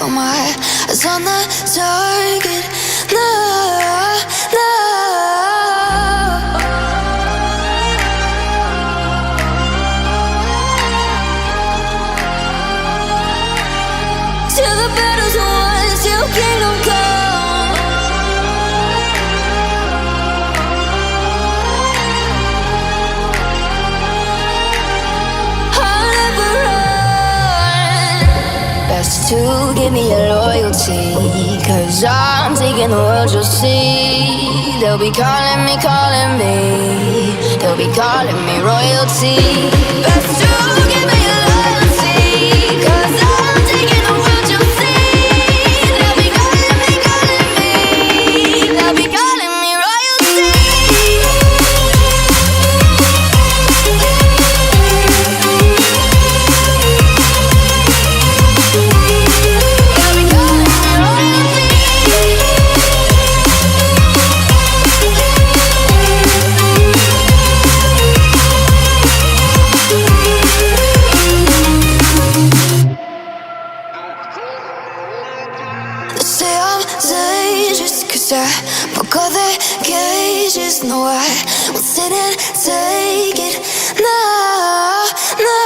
Got my eyes on the target. No, no. Till the battle's won, till kingdom come. I'll never run. Best to give me your loyalty, 'cause I'm taking the world, you'll see. They'll be calling me, they'll be calling me royalty. Best to give me your loyalty, 'cause I'm taking the world, you'll see. They'll be calling me, they'll be calling me royalty. Say I'm dangerous, 'cause I broke all the cages. No, I won't sit and take it. No, no.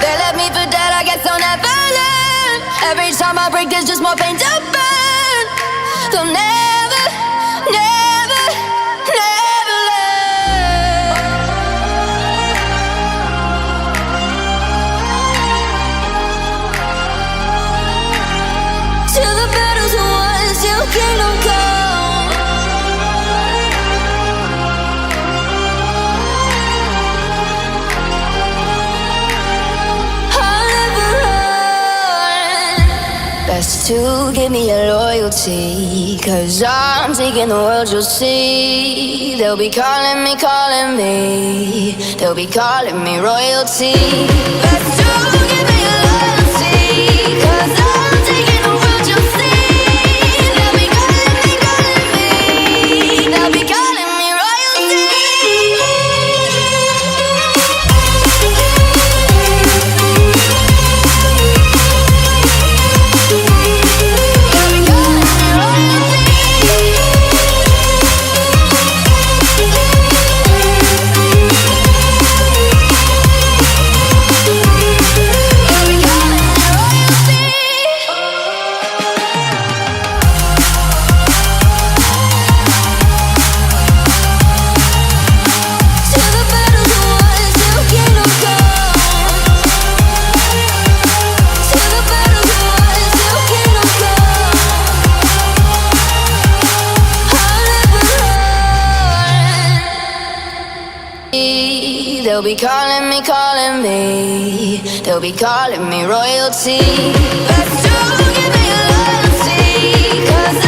They left me for dead, I guess I'll never learn. Every time I break, there's just more pain to burn. They'll never, never, never learn. Till the battle's won, till kingdom come. I'll never run. Best to give me your loyalty, 'cause I'm taking the world, you'll see. They'll be calling me, they'll be calling me royalty. Best to give me your loyalty, 'cause I'm taking the world, you'll see. They'll be calling me, they'll be calling me royalty. They'll be calling me, they'll be calling me royalty. Best to give me your loyalty, 'cause